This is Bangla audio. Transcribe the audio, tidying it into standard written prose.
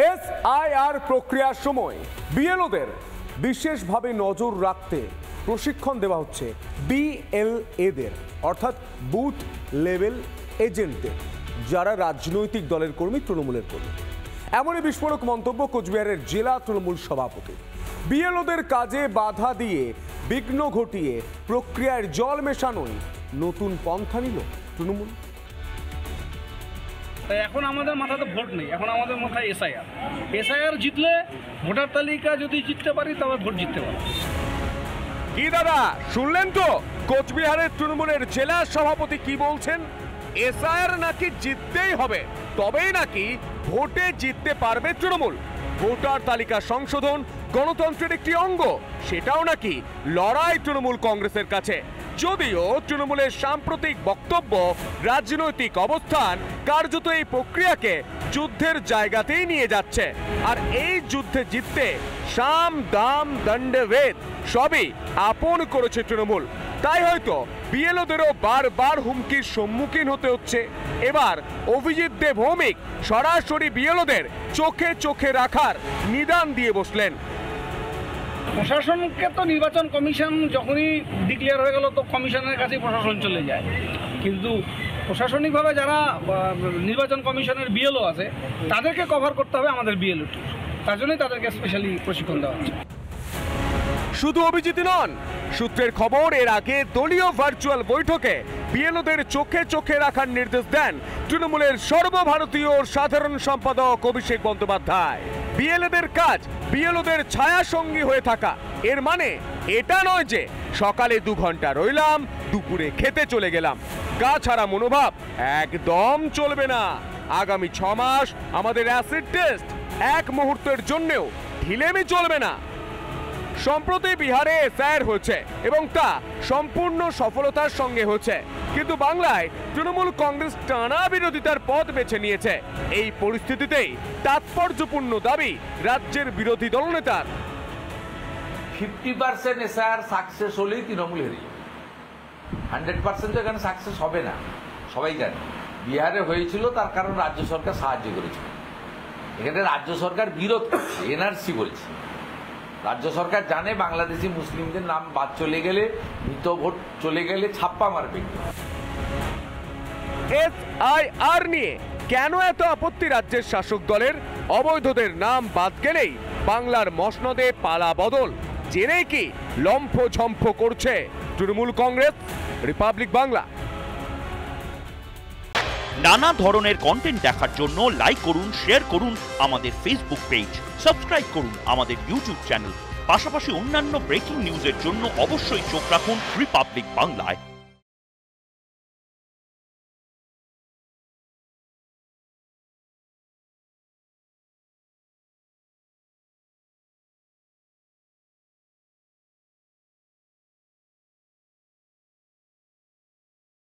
এসআইআর প্রক্রিয়ার সময় বিএলওদের বিশেষভাবে নজর রাখতে প্রশিক্ষণ দেওয়া হচ্ছে বিএলএদের অর্থাৎ বুথ লেভেল এজেন্টদের, যারা রাজনৈতিক দলের কর্মী, তৃণমূলের কর্মী। এমনই বিস্ফোরক মন্তব্য কোচবিহারের জেলা তৃণমূল সভাপতি। বিএলওদের কাজে বাধা দিয়ে বিঘ্ন ঘটিয়ে প্রক্রিয়ায় জল মেশানোই নতুন পন্থা নিল তৃণমূল। তাই এখন আমাদের মাথাতে ভোট নেই, এখন আমাদের মাথায় এসআইআর জিতলে ভোটার তালিকা যদি জিততে পারি তবে ভোট জিততে পারি। কি দাদা শুনলেন তো কোচবিহারের তৃণমূলের জেলা সভাপতি কি বলছেন? এসআইআর নাকি জিততেই হবে, তবেই নাকি ভোটে জিততে পারবে তৃণমূল। ভোটার তালিকা সংশোধন গণতন্ত্রের একটি অঙ্গ, সেটাও নাকি লড়াই তৃণমূল কংগ্রেসের কাছে। যদিও তৃণমূলের সাম্প্রতিক বক্তব্য, রাজনৈতিক অবস্থান কার্যত এই প্রক্রিয়াকে যুদ্ধের জায়গাতেই নিয়ে যাচ্ছে। আর এই যুদ্ধে জিততে সাম দাম দণ্ডভেদ সবই আপন করেছে তৃণমূল। তাই হয়তো বিএলওদেরও বারবার হুমকির সম্মুখীন হতে হচ্ছে। এবার অভিজিৎ দেব ভৌমিক সরাসরি বিএলওদের চোখে চোখে রাখার নিদান দিয়ে বসলেন। প্রশাসনকে তো নির্বাচন কমিশন যখনই ডিক্লেয়ার হয়ে গেল তো কমিশনের কাছে প্রশাসন চলে যায়, কিন্তু প্রশাসনিকভাবে যারা নির্বাচন কমিশনের বিএলও আছে তাদেরকে কভার করতে হবে আমাদের বিএলও, তার জন্যই তাদেরকে স্পেশালি প্রশিক্ষণ দেওয়া হচ্ছে। শুধু অভিজিৎ নন, সূত্রের খবর এর আগে দলীয় ভার্চুয়াল বৈঠকে বিএলওদের চোখে চোখে রাখার নির্দেশ দেন তৃণমূলের সর্বভারতীয় সাধারণ সম্পাদক অভিষেক বন্দ্যোপাধ্যায়। বিএলওদের কাজ বিএলওদের ছায়া সঙ্গী হয়ে থাকা। এর মানে এটা নয় যে সকালে 2 ঘন্টা রইলাম, দুপুরে খেতে চলে গেলাম। গা ছাড়া মনোভাব একদম চলবে না। আগামী 6 মাস আমাদের অ্যাসিড টেস্ট এক মুহূর্তের জন্যও ঢিলেমি চলবে না। সম্প্রতি বিহারে এসআইআর হয়েছে এবং তা সম্পূর্ণ সফলতার সঙ্গে হয়েছে, কিন্তু বাংলায় তৃণমূল কংগ্রেস টানা বিরোধিতার পথ বেছে নিয়েছে। এই পরিস্থিতিতেই তাৎপর্যপূর্ণ দাবি রাজ্যের বিরোধী দলনেতার। 50% এসআইআর সাকসেস হলেই তৃণমূলেরই, 100% তো এখানে সাকসেস হবে না, সবাই জানে। বিহারে হয়েছিল তার কারণ রাজ্য সরকার সাহায্য করেছিল। এখানে রাজ্য সরকার বিরোধ করছে, এনআরসি বলছে। রাজ্য সরকার জানে বাংলাদেশি মুসলিমদের নাম বাদ চলে গেলে, মৃত ভোট চলে গেলে ছাপ্পা মারবে। এসআইআর নিয়ে কেন এত আপত্তি রাজ্যের শাসক দলের? অবৈধদের নাম বাদ গেলেই বাংলার মসনদে পালা বদল জেনেই কি লম্ফঝম্ফ করছে তৃণমূল কংগ্রেস? রিপাবলিক বাংলা। নানা ধরনের কন্টেন্ট দেখার জন্য লাইক করুন, শেয়ার করুন আমাদের ফেসবুক পেজ, সাবস্ক্রাইব করুন আমাদের ইউটিউব চ্যানেল। পাশাপাশি অন্যান্য ব্রেকিং নিউজের জন্য অবশ্যই চোখ রাখুন রিপাবলিক বাংলায়।